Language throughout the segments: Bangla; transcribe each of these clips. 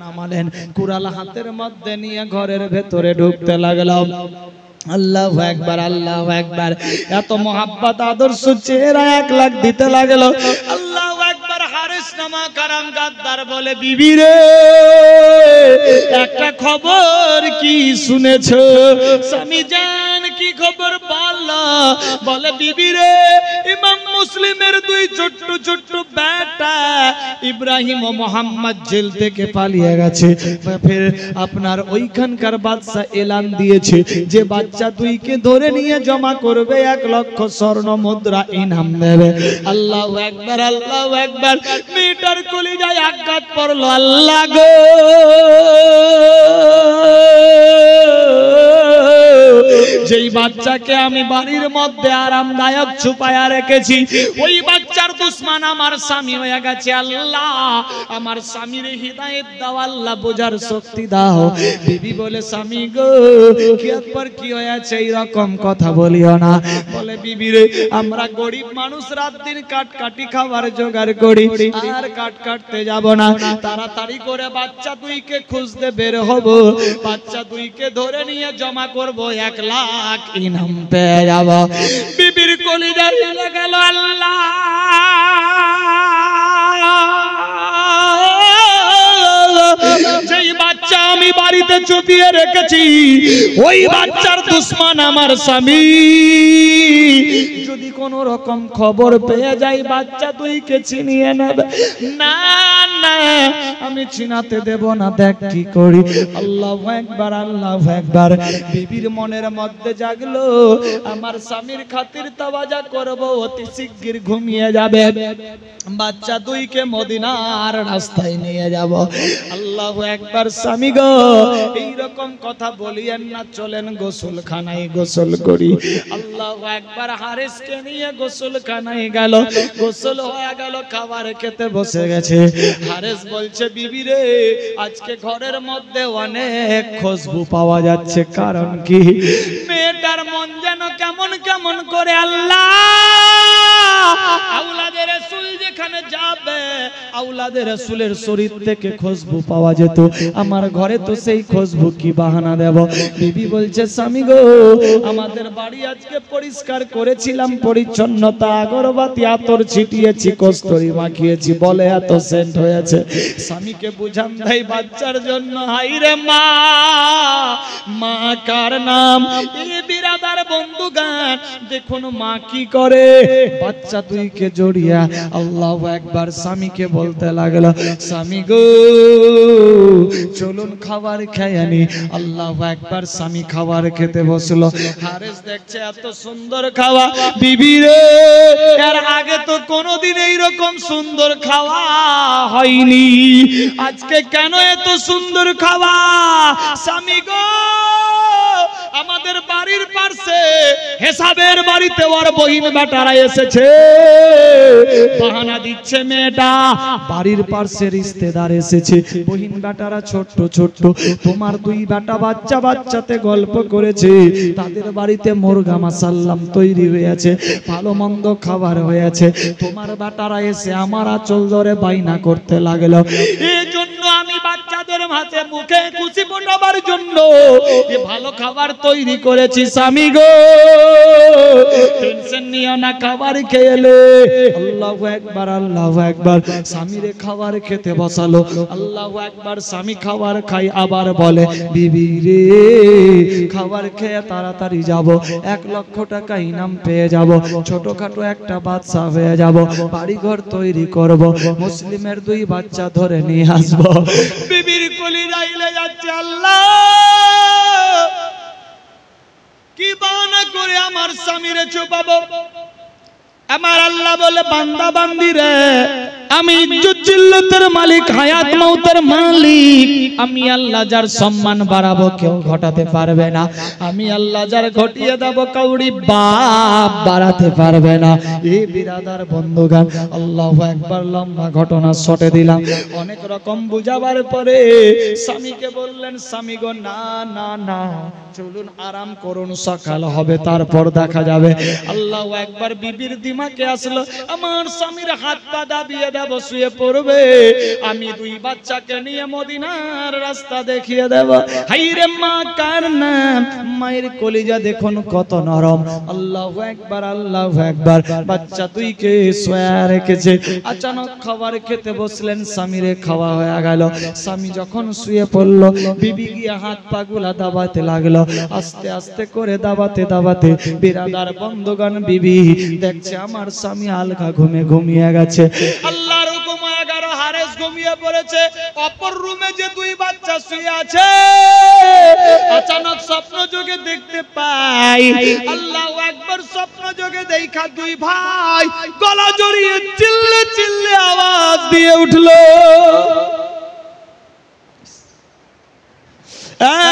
নামালেন, কুড়াল হাতের মধ্যে নিয়ে ঘরের ভেতরে ঢুকতে লাগলাম। আল্লাহু আকবার, আল্লাহু আকবার। এত মোহাব্বত আদর্শ চেহারা 1 লাখ দিতে লাগলো। আল্লাহু আকবার। হারিস নামা কারাম গাদ্দার বলে, বিবি রে একটা খবর কি শুনেছো? স্বামী জান কি খবর বলো? বলে, বিবি রে ইমাম মুসলিমের 2 ছোট্ট ছোট্ট বেটা ইব্রাহিম ও মোহাম্মদ জেল থেকে পালিয়ে গেছে। ফের আপনার ওইখানকার বাদশা এলান দিয়েছে যে বাচ্চা 2কে ধরে নিয়ে জমা করবে 1 লক্ষ স্বর্ণ মুদ্রা ইনাম দেবে। আল্লাহু আকবার, আল্লাহু আকবার। মিটার কলিজায় আঘাত পড়লো। আল্লাহ গো, যেই বাচ্চাকে আমি বাড়ির মধ্যে আরামদায়ক ছুপায়া রেখেছি, ওই বাচ্চার দুশমন আমার স্বামী হয়ে গেছে। আল্লাহ আমার স্বামীর হিদায়াত দাও, আল্লাহ বোঝার শক্তি দাও। বিবি বলে, স্বামী গো কিয়াত পর কি হয়েছে এইরকম কথা বলিও না। বলে, বিবি রে আমরা গরিব মানুষ, রাত দিন কাটকাটি খাবার জোগাড় করি, আর কাটতে যাব না। তাড়াতাড়ি করে বাচ্চা 2কে খুঁজতে বের হব। বাচ্চা 2কে ধরে নিয়ে জমা করব, 1 লাখ ইনাম পেয়ে যাব। বিবির কলিজা জ্বলে গেল। আল্লাহ যেই বাচ্চা আমি বাড়িতে চুপিয়ে রেখেছি, ওই বাচ্চার দুশমন আমার স্বামী। যদি কোন রকম খবর পেয়ে যাই, বাচ্চা 2কে ছিনিয়ে নেবে। না না, আমি ছিনাতে দেব না। দেখ কি করি। আল্লাহু আকবার, আল্লাহু আকবার। বিবির মনের মধ্যে জাগলো, আমার স্বামীর খাতির তাওয়াজা করব, অতি শিগগির ঘুমিয়ে যাবে। বাচ্চা 2কে মদিনার রাস্তায় নিয়ে যাব। আল্লাহু আকবার। স্বামী গো এই রকম কথা বলিয়েন না, চলেন গোসলখানায় গোসল করি। আল্লাহু আকবার। হারিসকে নিয়ে গোসলখানায় গেল। গোসল হয়ে গেল, খাবার খেতে বসে গেছে। হারিস বলছে, বিবি রে আজকে ঘরের মধ্যে অনেক খুশবু পাওয়া যাচ্ছে। কারণ কি? মেয়েটার মন যেন কেমন কেমন করে। আল্লাহ আওলাদে রাসূল যেখানে যাবে, আওলাদে রাসূলের শরীর থেকে খুশবু পাওয়া যেত। আমার ঘরে তো সেই খুশবু কি বাহানা দেব? বিবি বলছে, স্বামী গো আমাদের বাড়ি আজকে পরিষ্কার করেছিলাম, পরিচ্ছন্নতা, আগরবাতি আতর ছিটিয়েছি, কস্তুরি মাখিয়েছি, বলে এত সেন্ট হয়েছে। স্বামীকে বুঝান দেয় বাচ্চার জন্য। হাইরে মা, মা কার নাম? এই বিরাদার বন্ধুগান দেখুন মা কি করে। বাচ্চা 2কে জড়িয়ে আল্লাহু আকবার স্বামীকে বলতে লাগলো, স্বামী গো চলুন খাবার খেয়ে নি। আল্লাহু আকবার। স্বামী খাবার খেতে বসলো। হারিস দেখছে এত সুন্দর খাওয়া। বিবি রে এর আগে তো কোনোদিন এইরকম সুন্দর খাওয়া হয়নি, আজকে কেন এত সুন্দর খাওয়া? স্বামী গো আমাদের বাড়ির পাশে হেসাবের বাড়িতে ওর বহিন বেটারা এসেছে। বাহানা দিচ্ছে মেয়েটা, বাড়ির পাশে রিশতেদার এসেছে, বহিন বেটারা ছোট্ট ছোট্ট। তোমার 2 বেটা বাচ্চা বাচ্চাতে গল্প করেছে, তাদের বাড়িতে মুরগা মাসাল্লাম তৈরি হয়েছে, ভালো মন্দ খাবার হয়েছে। তোমার বেটারা এসে আমার আঁচল ধরে বাইনা করতে লাগলো। এই জন্য আমি বাচ্চাদের মাঝে মুখে খুশি ফোটাবার জন্য ভালো খাবার তৈরি করেছি। স্বামী গো টেনশন নিও না, খাবার খেয়েলে। আল্লাহু আকবার, আল্লাহু আকবার। স্বামীরে খাবার খেতে বসালো। আল্লাহু আকবার। স্বামী খাবার খাই, আবার বলে, বিবি রে খাবার খেয়ে তাড়াতাড়ি যাব, 1 লক্ষ টাকা ইনাম পেয়ে যাব, ছোটখাটো একটা বাদশা হয়ে যাব, বাড়িঘর তৈরি করব, মুসলিমের 2 বাচ্চা ধরে নিয়ে আসব। বিবির কলিজা জ্বলে যাচ্ছে। আল্লাহ কি বাহানা করে আমার স্বামীরে চুপাবো? আমার আল্লাহ বলে, বান্দা বান্দি রে আমি ইজ্জত জিল্লতের মালিক, হায়াত মউতের মালিক। আমি আল্লাহ যার সম্মান বাড়াবো কেউ ঘটাতে পারবে না। আমি আল্লাহ যার ঘটিয়ে দেব কাউরি বাপ বাড়াতে পারবে না। এই বিরাদার বন্ধুগান আল্লাহু আকবার। লম্বা ঘটনা শটে দিলাম। অনেক রকম বুঝাবার পরে স্বামীকে বললেন, স্বামী গো না না না, চলুন আরাম করুন, সকাল হবে তারপর দেখা যাবে। আল্লাহু আকবার। বিবির দিমাকে আসলো, আমার স্বামীর হাত পা দাবিয়ে যাব, শুয়ে পড়বে, আমি দুই বাচ্চাকে নিয়ে মদিনার রাস্তা দেখিয়ে দেব। হাইরে মা কার নাম, মায়ের কলিজা দেখুন কত নরম। আল্লাহু আকবার, আল্লাহু আকবার। বাচ্চা দুইকে শোয়া রেখেছে। আচানক খাবার খেতে বসলেন, স্বামীরে খাওয়া হয়ে গেল। স্বামী যখন শুয়ে পড়ল, বিবি গিয়ে হাত পা গুলা দাবাতে লাগলো। আস্তে আস্তে করে দাবাতে দাবাতে বিরাদার বন্ধুগণ, বিবি দেখছে আমার স্বামী আলগা ঘুমে ঘুমিয়ে গেছে। আল্লাহর হুকুম 11 হারেস ঘুমিয়ে পড়েছে। অপর রুমে যে দুই বাচ্চা শুয়ে আছে, আচানক স্বপ্ন যোগে দেখতে পাই, আল্লাহু আকবার, স্বপ্ন যোগে দেখা দুই ভাই গলা জড়িয়ে চিল্লে চিল্লে আওয়াজ দিয়ে উঠলো।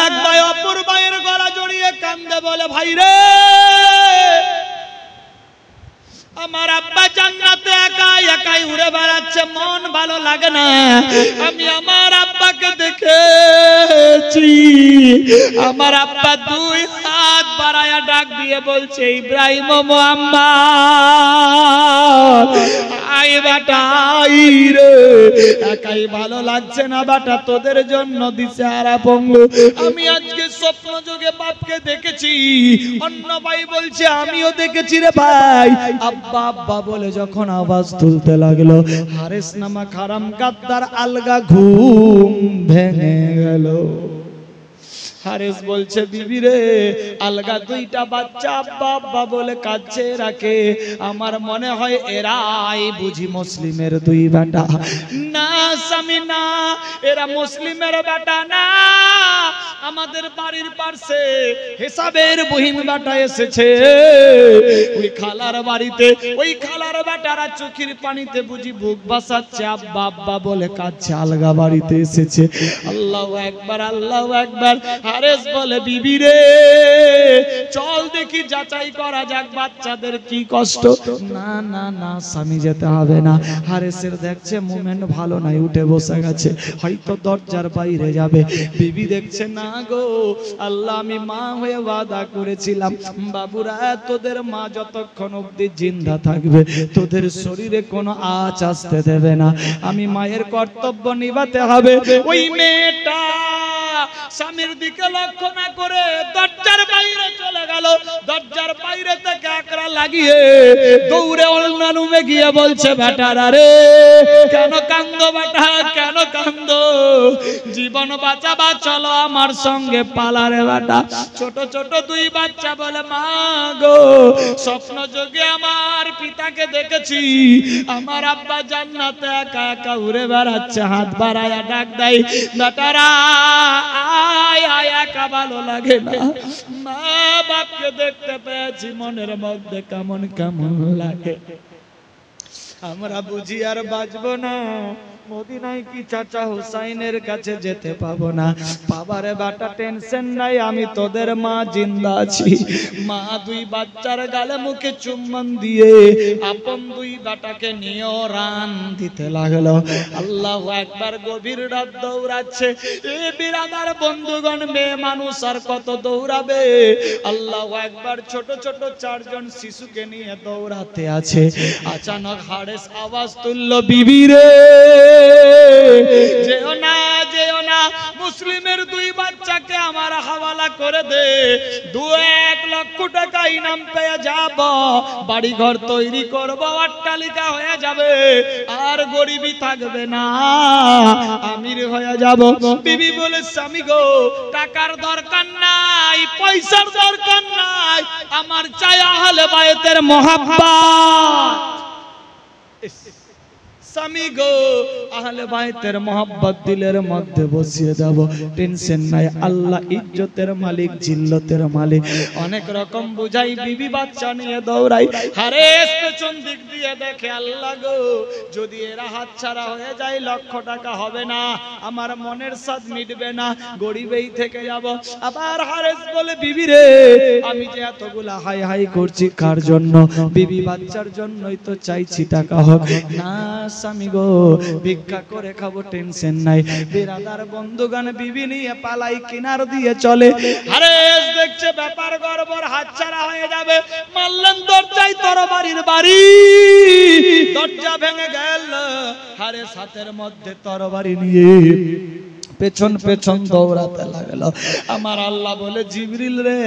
এক ভাই অপর ভাইয়ের গলা জড়িয়ে কান্দে, বলে ভাই রে, আমার আব্বা জান্নাতে একাই একাই উড়ে বেড়াচ্ছে, মন ভালো লাগে না। আমি আমার আব্বাকে দেখেছি, আমার আব্বা দুই হাত বাড়ায়া ডাক দিয়ে বলছে, ইব্রাহিম ও মুহাম্মদ, আই বেটা আই রে, একাই ভালো লাগছে না বেটা, তোদের জন্য দিছে আরা পঙ্গু। আমি আজকে স্বপ্ন যোগে বাপকে দেখেছি। অন্য ভাই বলছে, আমিও দেখেছি রে ভাই। আব্বা আব্বা বলে যখন আওয়াজ তুলতে লাগলো, হারেস নামা খারাম গাদ্দার আলগা ঘুম ভেঙে গেল। হারেস বলছে, বিবি রে, আলগা দুইটা বাচ্চা আব্বা আব্বা বলে কাঁদছে রাখে, আমার মনে হয় এরাই বুঝি মুসলিমের দুই বেটা। না স্বামী না, এরা মুসলিমের বেটা না, আমাদের বাড়ির পাশে হিসাবের বহিন বেটা এসেছে। ওই খালার বাড়িতে ওই খালার বেটারা চোখের পানিতে বুঝি বুক বাসাচ্ছে, আব্বা আব্বা বলে কাঁদছে, আলগা বাড়িতে এসেছে। আল্লাহু আকবার, আল্লাহু আকবার। হারেস বলে, বিবি রে, চল দেখি যাচাই করা যাক বাচ্চাদের কি কষ্ট। না না না স্বামী, যেতে হবে না। হারেসের দেখছে মোমেন্ট ভালো নাই, উঠে বসে গেছে, হয়তো দরজার বাইরে যাবে। বিবি দেখছে, না গো আল্লাহ, আমি মা হয়ে ওয়াদা করেছিলাম, বাবুরা তোদের মা যতক্ষণ অবধি জিন্দা থাকবে তোদের শরীরে কোনো আঁচ আসতে দেবে না। আমি মায়ের কর্তব্য নিভাতে হবে। ওই মেয়েটা স্বামীর দিকে লক্ষ্য না করে দরজার বাইরে চলে গেল। দরজার বাইরে থেকে আকড়া লাগিয়ে দৌড়ে অন্য রুমে গিয়ে বলছে, বেটারা রে, কেন কান্দো বেটা, কেন কান্দো? জীবন বাঁচাবা, চলো আমার সঙ্গে পালারে বেটা। ছোট ছোট দুই বাচ্চা বলে, মা গো, স্বপ্ন যোগে আমার পিতাকে দেখেছি, আমার আব্বা জান্নাতে একা একা উড়ে বেড়াচ্ছে, হাত বাড়ায়া ডাক দেয়, বেটারা আয় আয়, একা ভালো লাগে না, মা বাপকে দেখতে পেয়েছি, মনের মধ্যে কেমন কেমন লাগে। আমরা বুঝি আর বাঁচবো না, মদিনায় কি চাচা হুসাইনের কাছে যেতে পাবো না। বাবারে বাটা টেনশন নাই, আমি তোদের মা জিন্দা আছি। মা দুই বাচ্চার গালে মুখে চুম্বন দিয়ে আপন দুই বাটাকে নিয়ে রান দিতে লাগলো। আল্লাহু আকবার। গভীর রাত দৌড়াচ্ছে। এ বিরাদার বন্ধুগণ, মেয়ে মানুষ আর কত দৌড়াবে? আল্লাহু আকবার। ছোট ছোট চারজন শিশুকে নিয়ে দৌড়াতে আছে। আচানক হারেস আওয়াজ তুলল, বিবি রে, যেও না যেও না, মুসলিমের দুই বাচ্চাকে আমার হাওয়ালা করে দে, 2-1 লক্ষ টাকা ইনাম পেয়ে যাব, বাড়ি ঘর তৈরি করব, অট্টালিকা হয়ে যাবে, আর গরিবি থাকবে না, আমির হয়ে যাব। বিবি বলে, স্বামী গো, টাকার দরকার নাই, পয়সার দরকার নাই, আমার চাই আহলে বায়তের মহব্বত। স্বামী গো, আহলে বাইতের মহব্বত দিলের মধ্যে বসিয়ে দেব, টেনশন নাই। আল্লাহ ইজ্জতের মালিক, জিল্লতের মালিক। অনেক রকম বুঝাই, বিবি বাচ্চা নিয়ে দৌড়াই। হারেস পেছন দিক দিয়ে দেখে, আল্লাহ গো, যদি এরা হাতছাড়া হয়ে যায়, লক্ষ টাকা হবে না, আমার মনের স্বাদ মিটবে না, গরিবেই থেকে যাব। আবার হারেস বলে, বিবি রে, আমি যে এতগুলা হাই হাই করছি কার জন্য? বিবি বাচ্চার জন্যই তো চাইছি টাকা হোক। না স্বামী গো ভিক্ষা করে খাবো, টেনশন নাই। বিরাদার বন্ধুগান বিবি নিয়ে পালাই কিনার দিয়ে চলে। হারেস দেখছে ব্যাপার গড়বড়, হাতছাড়া হয়ে যাবে। মারলেন দরজায় তরবারির বাড়ি, দরজা ভেঙে গেল। হারেস হাতের মধ্যে তরবারি নিয়ে পেছন পেছন দৌড়াতে লাগলো। আমার আল্লাহ বলে জিবরিল রে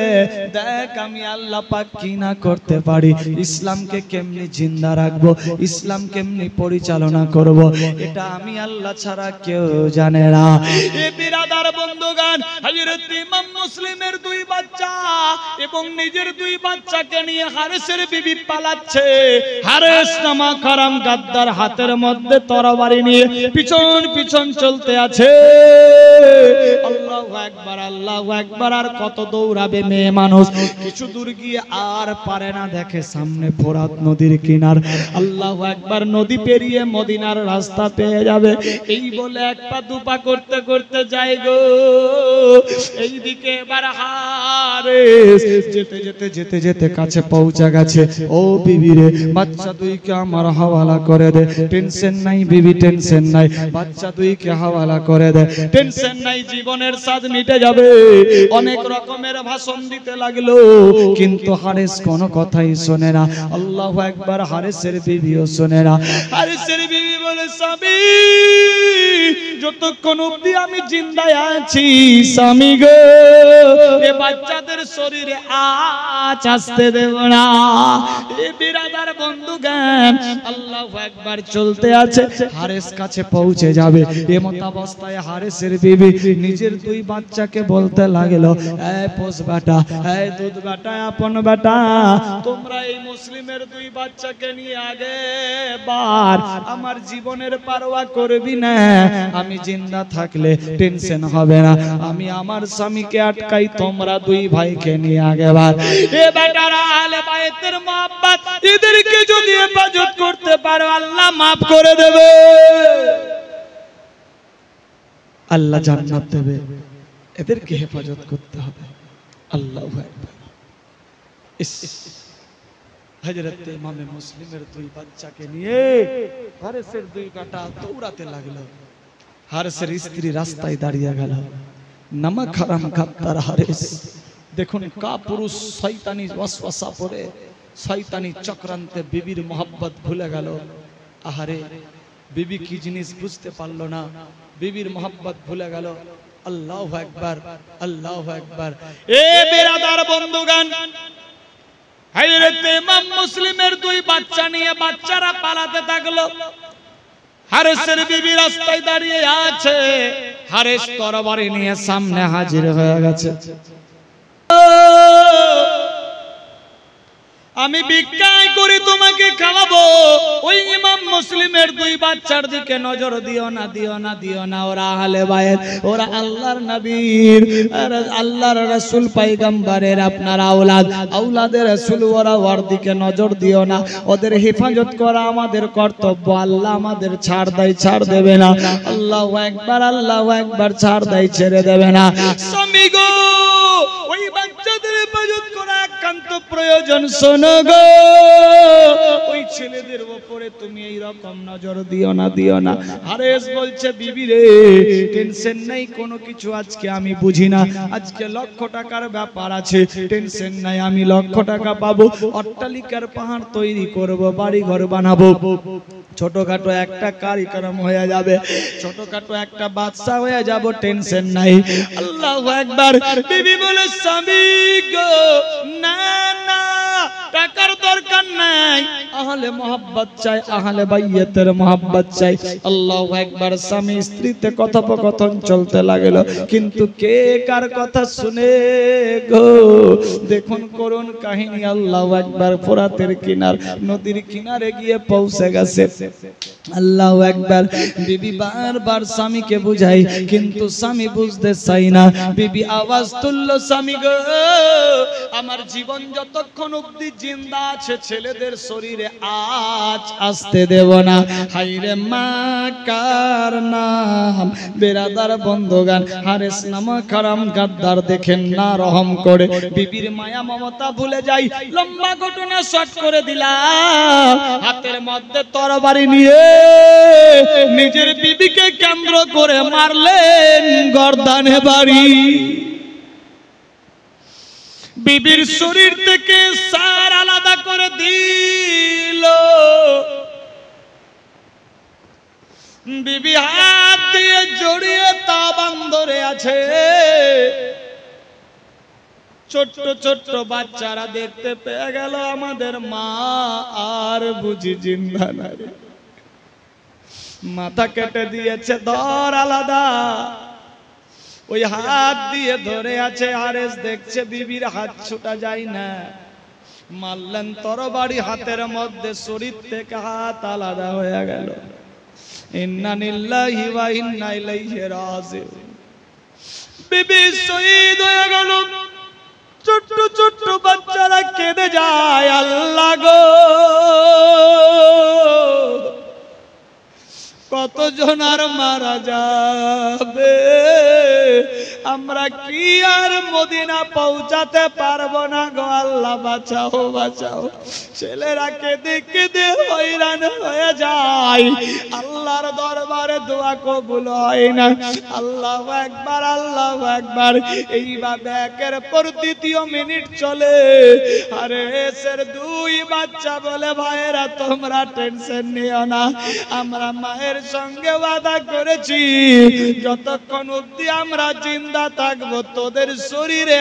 দেখ আমি আল্লাহ পাক কি না করতে পারি, ইসলামকে কেমনি জিন্দা রাখবো, ইসলাম কেমনি পরিচালনা করব, এটা আমি আল্লাহ ছাড়া কেউ জানে না। এ বিরাদার বন্ধুগান, হযরত ইমাম মুসলিমের দুই বাচ্চা এবং নিজের দুই বাচ্চাকে নিয়ে হারেসের বিবি পালাচ্ছে। হারেস নামা কারাম গাদ্দার হাতের মধ্যে তরবারি নিয়ে পিছন পিছন চলতে আছে। আল্লাহু আকবার, আল্লাহু আকবার। আর কত দৌড়াবে মেয়ে মানুষ, কিছু দূর গিয়ে আর পারে না, দেখে সামনে ফোরাত নদীর কিনার। আল্লাহু আকবার, নদী পেরিয়ে মদিনার রাস্তা পেয়ে যাবে। এই বলে এক পা দুপা করতে করতে যায় গো। এইদিকে এবার হারেস যেতে যেতে যেতে যেতে কাছে পৌঁছে গেছে। ও বিবি রে বাচ্চা দুইকে আমার হাওয়ালা করে দে, টেনশন নাই বিবি টেনশন নাই, বাচ্চা দুইকে হাওয়ালা করে দে, টেনশন নাই, জীবনের স্বাদ মিটে যাবে। অনেক রকমের ভাষণ দিতে লাগলো, কিন্তু হারেস কোনো কথাই শোনে না। আল্লাহু আকবার, হারেসের বিবিও শোনে না। হারেসের বিবি বলে স্বামী যতক্ষণ অবধি আমি জিন্দায় আছি স্বামী গো, এ বাচ্চাদের শরীরে আঁচ আসতে দেব না। এ বিরাদার বন্ধুগান, আল্লাহু আকবার চলতে আছে। হারেস কাছে পৌঁছে যাবে। এমত অবস্থায় হারেসের বিবি নিজের দুই বাচ্চাকে বলতে লাগলো, এই পোষ বেটা, এই দুধ বেটা, আপন বেটা, তোমরা এই মুসলিমের দুই বাচ্চাকে নিয়ে আগে বার আমার জীবনের পারোয়া করবি না। আমি জিন্দা থাকলে টেনশন হবে না, আমি আমার স্বামীকে আটকাই, তোমরা দুই ভাইকে নিয়ে আগে বার। এ বেটারা আহলে বাইতের মোহাব্বত, এদেরকে যদি হেফাজত করতে পারো আল্লাহ মাফ করে দেবে, আল্লাহ জান্নাত দেবে। এদেরকে হেফাজত করতে হবে। আল্লাহু আকবার। হযরত ইমাম মুসলিমের দুই বাচ্চাকে নিয়ে হারেসের দুই বেটা দৌড়াতে লাগলো। হারেসের স্ত্রী রাস্তায় দাঁড়িয়ে গেল। নামাক হারাম গাদ্দার হারেস, দেখুন কা পুরুষ শয়তানি ওয়াসওয়াসা পড়ে, শয়তানি চক্রান্তে বিবির মোহাব্বত ভুলে গেল। আহারে বিবি কি জিনিস বুঝতে পারলো না, বিবির মোহাব্বত ভুলে গেল। আল্লাহু আকবার, আল্লাহু আকবার। এ বিরাদার বন্ধুগান, হযরত ইমাম মুসলিমের দুই বাচ্চা নিয়ে বাচ্চারা পালাতে থাকলো। হারেসের বিবি রাস্তায় দাঁড়িয়ে আছে, হারেস তরবারি নিয়ে সামনে হাজির হয়ে গেছে। আমি ভিক্ষা করে তোমাকে খাওয়াবো। ওই ইমাম মুসলিমের দুই বাচ্চার দিকে নজর দিও না, দিও না, দিও না। ওরা আহলে বাইত, ওরা আল্লাহর নবীর আর আল্লাহর রাসূল পয়গম্বরের আপনার আওলাদ, আওলাদের রাসূল, ওরা ওর দিকে নজর দিও না। ওদের হেফাজত করা আমাদের কর্তব্য। আল্লাহ আমাদের ছাড় দেয়, ছাড় দেবে না। আল্লাহু আকবার, আল্লাহু আকবার, ছাড় দেয়, ছেড়ে দেবে না। স্বামী গো, ওই বাচ্চাদের হেফাজত করা একান্ত প্রয়োজন। শোনো গো, ওই ছেলেদের উপরে তুমি এই রকম নজর দিও না, দিও না। হারেস বলছে বিবি রে টেনশন নাই কোনো কিছু, আজকে আমি বুঝি না, আজকে লক্ষ টাকার ব্যাপার আছে, টেনশন নাই, আমি লক্ষ টাকা পাবো, অট্টালিকার পাহাড় তৈরি করব, বাড়ি ঘর বানাবো, ছোটখাটো একটা কারিকরম হয়ে যাবে, ছোটখাটো একটা বাদশা হয়ে যাব, টেনশন নাই। আল্লাহু আকবার। বিবি বলে স্বামী গো না না, টাকার দরকার নাই, আহলে মোহাব্বত চাই, আহলে বাইতের মোহাব্বত চাই। আল্লাহু আকবার। স্বামী স্ত্রীতে কথোপকথন চলতে লাগলো, কিন্তু কে কার কথা শুনে গো। দেখুন করুন কাহিনী। আল্লাহু আকবার। ফোরাতের কিনার, নদীর কিনারে গিয়ে পৌঁছে গেছে। আল্লাহু আকবার। বিবি বারবার স্বামীকে বুঝাই, কিন্তু স্বামী বুঝতে চাই না। বিবি আওয়াজ তুললো, স্বামী গো আমার জীবন যতক্ষণ অবধি জিন্দা আছে ছেলেদের শরীরে আজ আসতে দেব না। হাইরে মা কার নাম, বেরাদার বন্ধুগান, হারেস নামক হারাম গাদ্দার দেখেন না রহম করে বিবির মায়া মমতা ভুলে যাই। লম্বা ঘটনা শর্ট করে দিলাম, হাতের মধ্যে তরবারি নিয়ে নিজের বিবিকে কেন্দ্র করে মারলেন গর্দানে বাড়ি। বিবির শরীর থেকে সার আলাদা করে দিল। বিবি হাত দিয়ে জড়িয়ে তাবান ধরে আছে। ছোট্ট ছোট্ট বাচ্চারা দেখতে পেয়ে গেল আমাদের মা আর বুঝি জিন্দা নাই। মাথা কেটে দিয়েছে, ধর আলাদা। ওই হাত দিয়ে ধরে আছে। হারেস দেখছে বিবির হাত ছুটা যায় না। মারলেন তরবারি হাতের মধ্যে, শরীর থেকে হাত আলাদা হয়ে গেল। ইন্না লিল্লাহি ওয়া ইন্না ইলাইহি রাজিউন। বিবি শহীদ হয়ে গেল। ছোট্ট ছোট্ট বাচ্চারা কেঁদে যায়, আল্লাহ গো কতজন আর মারা যাবে, আমরা কি আর মদিনা পৌঁছাতে পারবো না গো আল্লাহ, বাঁচাও বাঁচাও। ছেলেরা কেঁদে কেঁদে হয়রান হয়ে যায়। আল্লাহর দরবারে দোয়া কবুল হয় না। আল্লাহু আকবার, আল্লাহু আকবার। এইভাবে একের পর দ্বিতীয় মিনিট চলে। আরে এসের দুই বাচ্চা বলে, ভাইরা তোমরা টেনশন নিও না, আমরা মায়ের সঙ্গে ওয়াদা করেছি যতক্ষণ অবধি আমরা জিন্দা থাকবো তোদের শরীরে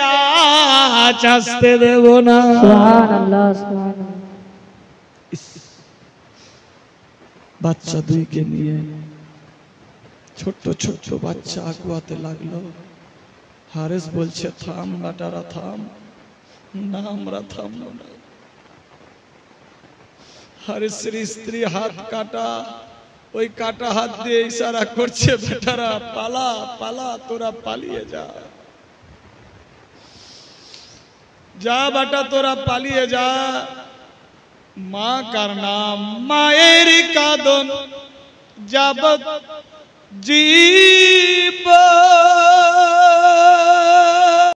আঁচ আসতে দেব না। সুবহানাল্লাহ, সুবহানাল্লাহ। বাচ্চা দুইকে নিয়ে ছোট্ট ছোট্ট বাচ্চা আগুয়াতে লাগলো। হারেস বলছে, থাম বেটারা থাম। না, আমরা থামবো না। হারেসের স্ত্রী হাত কাটা, ওই কাটা হাত দিয়ে ইশারা করছে, বেটারা পালা পালা, তোরা পালিয়ে যা, যা বেটা তোরা পালিয়ে যা। মা কার নাম, মায়ের কাঁদন যাবত জীব